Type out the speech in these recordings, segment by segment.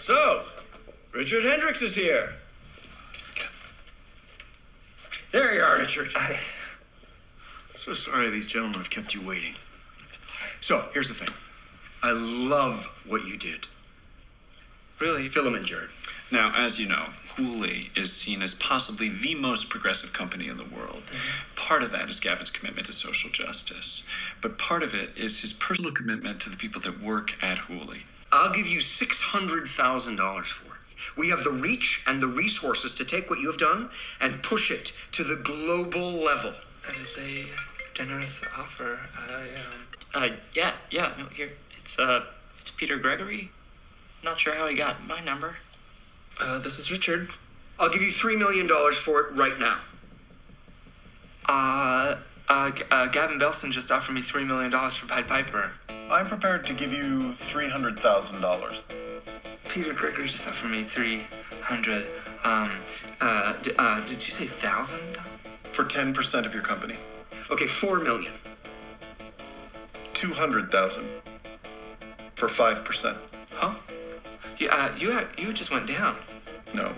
So, Richard Hendricks is here. There you are, Richard. So sorry these gentlemen have kept you waiting. So, here's the thing. I love what you did. Really? Fill him in, Jared. Now, as you know, Hooley is seen as possibly the most progressive company in the world. Part of that is Gavin's commitment to social justice, but part of it is his personal commitment to the people that work at Hooley. I'll give you $600,000 for it. We have the reach and the resources to take what you have done and push it to the global level. That is a generous offer. No, here. It's Peter Gregory. Not sure how he got my number. This is Richard. I'll give you $3 million for it right now. Gavin Belson just offered me $3 million for Pied Piper. I'm prepared to give you $300,000. Peter Gregory just offered me 300. Did you say 1,000? For 10% of your company. Okay, $4 million. 200,000 for 5%. Huh? You just went down. No.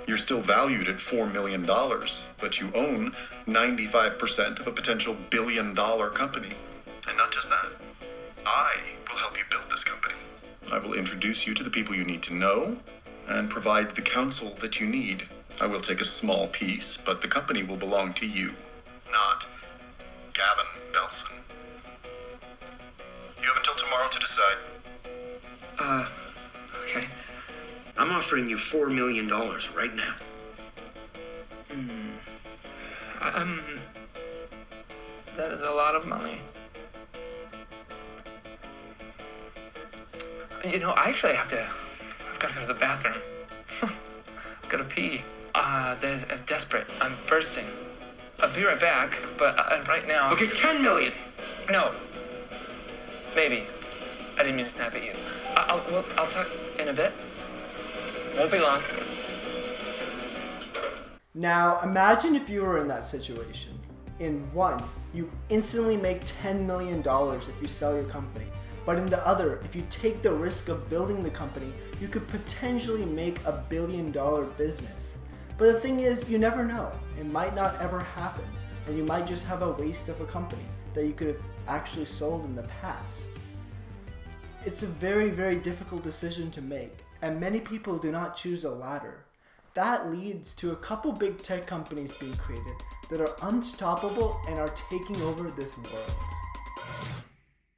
You're still valued at $4 million, but you own 95% of a potential billion-dollar company. And not just that. I will help you build this company. I will introduce you to the people you need to know and provide the counsel that you need. I will take a small piece, but the company will belong to you, not Gavin Belson. You have until tomorrow to decide. Okay. I'm offering you $4 million right now. That is a lot of money. You know, I've got to go to the bathroom. I've got to pee. There's a desperate. I'm bursting. I'll be right back, but right now. Okay, $10 million. No. Maybe. I didn't mean to snap at you. I'll talk in a bit. Won't be long. Now, imagine if you were in that situation. In one, you instantly make $10 million if you sell your company. But in the other, if you take the risk of building the company, you could potentially make a $1 billion business. But the thing is, you never know. It might not ever happen. And you might just have a waste of a company that you could have actually sold in the past. It's a very, very difficult decision to make, and many people do not choose the latter. That leads to a couple big tech companies being created that are unstoppable and are taking over this world.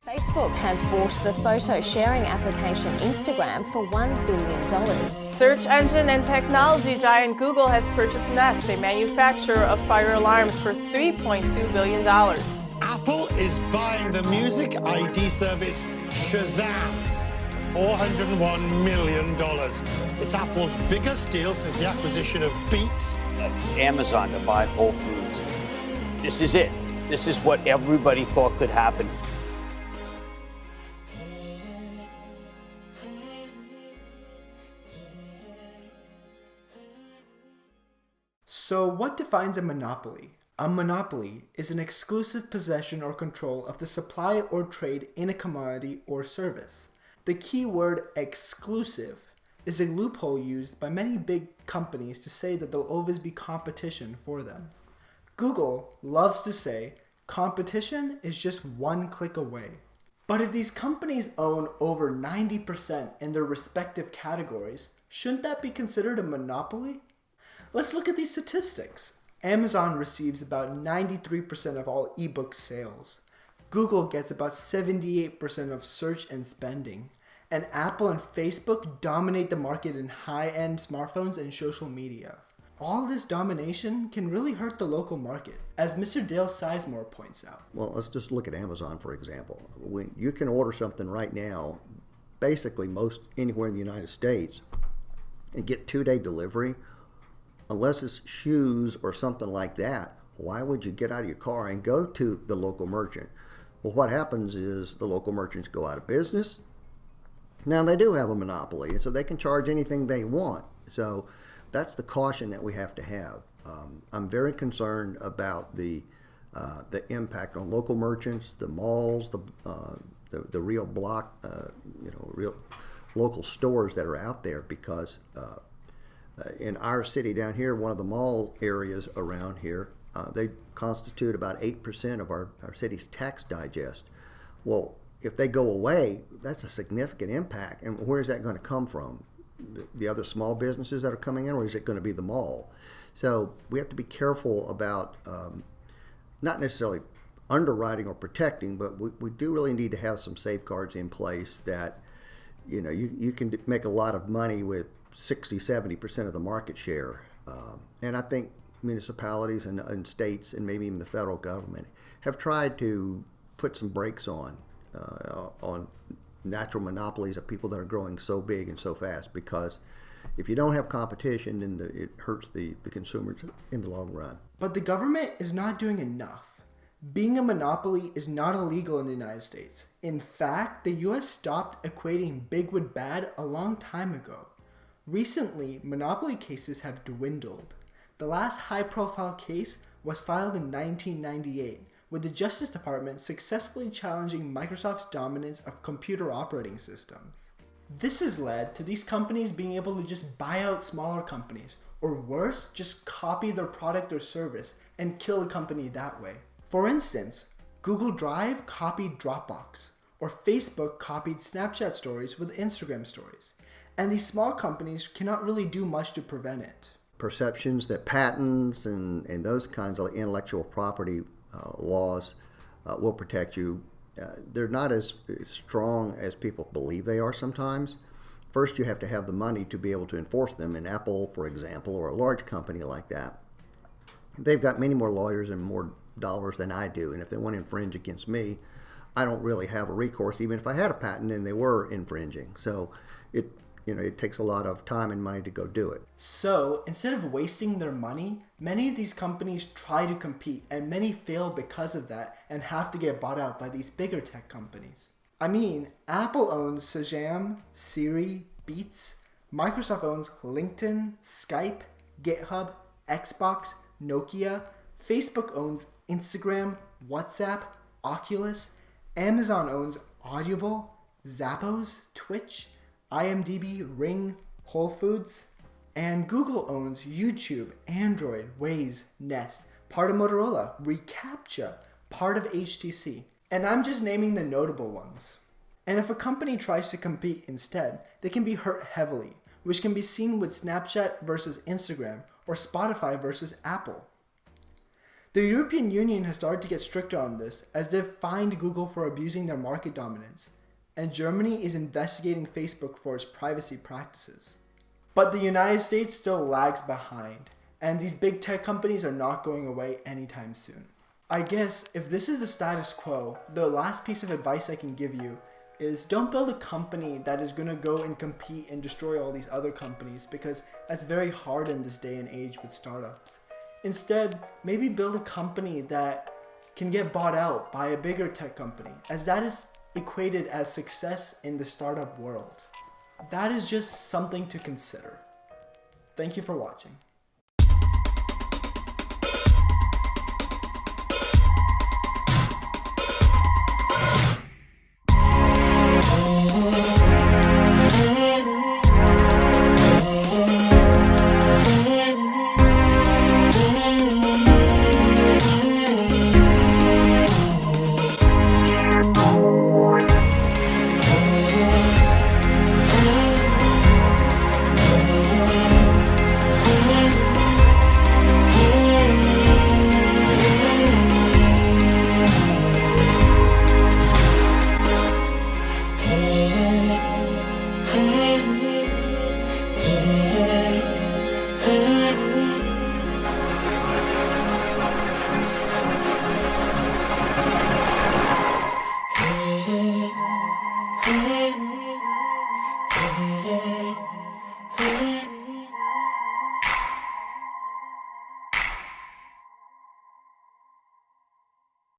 Facebook has bought the photo sharing application Instagram for $1 billion. Search engine and technology giant Google has purchased Nest, a manufacturer of fire alarms, for $3.2 billion. Apple is buying the music ID service Shazam, $401 million. It's Apple's biggest deal since the acquisition of Beats. Amazon to buy Whole Foods. This is it. This is what everybody thought could happen. So what defines a monopoly? A monopoly is an exclusive possession or control of the supply or trade in a commodity or service. The key word exclusive is a loophole used by many big companies to say that there'll always be competition for them. Google loves to say competition is just one click away. But if these companies own over 90% in their respective categories, shouldn't that be considered a monopoly? Let's look at these statistics. Amazon receives about 93% of all ebook sales. Google gets about 78% of search and spending. And Apple and Facebook dominate the market in high-end smartphones and social media. All this domination can really hurt the local market, as Mr. Dale Sizemore points out. Well, let's just look at Amazon, for example. When you can order something right now, basically most anywhere in the United States, and get 2-day delivery. Unless it's shoes or something like that, why would you get out of your car and go to the local merchant? Well, what happens is the local merchants go out of business. Now they do have a monopoly, and so they can charge anything they want. So that's the caution that we have to have. I'm very concerned about the impact on local merchants, the malls, the real block, local stores that are out there, because in our city down here, one of the mall areas around here, they constitute about 8% of our city's tax digest. Well, if they go away, that's a significant impact. And where is that going to come from? The other small businesses that are coming in, or is it going to be the mall? So we have to be careful about not necessarily underwriting or protecting, but we do really need to have some safeguards in place that, you know, you can make a lot of money with 60-70% of the market share. And I think municipalities and states and maybe even the federal government have tried to put some brakes on natural monopolies of people that are growing so big and so fast, because if you don't have competition, then it hurts the consumers in the long run. But the government is not doing enough. Being a monopoly is not illegal in the United States. In fact, the US stopped equating big with bad a long time ago. Recently, monopoly cases have dwindled. The last high-profile case was filed in 1998, with the Justice Department successfully challenging Microsoft's dominance of computer operating systems. This has led to these companies being able to just buy out smaller companies, or worse, just copy their product or service and kill a company that way. For instance, Google Drive copied Dropbox, or Facebook copied Snapchat stories with Instagram stories, and these small companies cannot really do much to prevent it. Perceptions that patents and those kinds of intellectual property laws will protect you. They're not as strong as people believe they are sometimes. First, you have to have the money to be able to enforce them. And Apple, for example, or a large company like that, they've got many more lawyers and more dollars than I do. And if they want to infringe against me, I don't really have a recourse, even if I had a patent and they were infringing. So it takes a lot of time and money to go do it. So, instead of wasting their money, many of these companies try to compete, and many fail because of that and have to get bought out by these bigger tech companies. I mean, Apple owns Shazam, Siri, Beats. Microsoft owns LinkedIn, Skype, GitHub, Xbox, Nokia. Facebook owns Instagram, WhatsApp, Oculus. Amazon owns Audible, Zappos, Twitch, IMDb, Ring, Whole Foods, and Google owns YouTube, Android, Waze, Nest, part of Motorola, reCAPTCHA, part of HTC. And I'm just naming the notable ones. And if a company tries to compete instead, they can be hurt heavily, which can be seen with Snapchat versus Instagram or Spotify versus Apple. The European Union has started to get stricter on this, as they've fined Google for abusing their market dominance. And Germany is investigating Facebook for its privacy practices. But the United States still lags behind, and these big tech companies are not going away anytime soon. I guess if this is the status quo, the last piece of advice I can give you is don't build a company that is going to go and compete and destroy all these other companies, because that's very hard in this day and age with startups. Instead, maybe build a company that can get bought out by a bigger tech company, as that is equated as success in the startup world. That is just something to consider. Thank you for watching. Mm-hmm.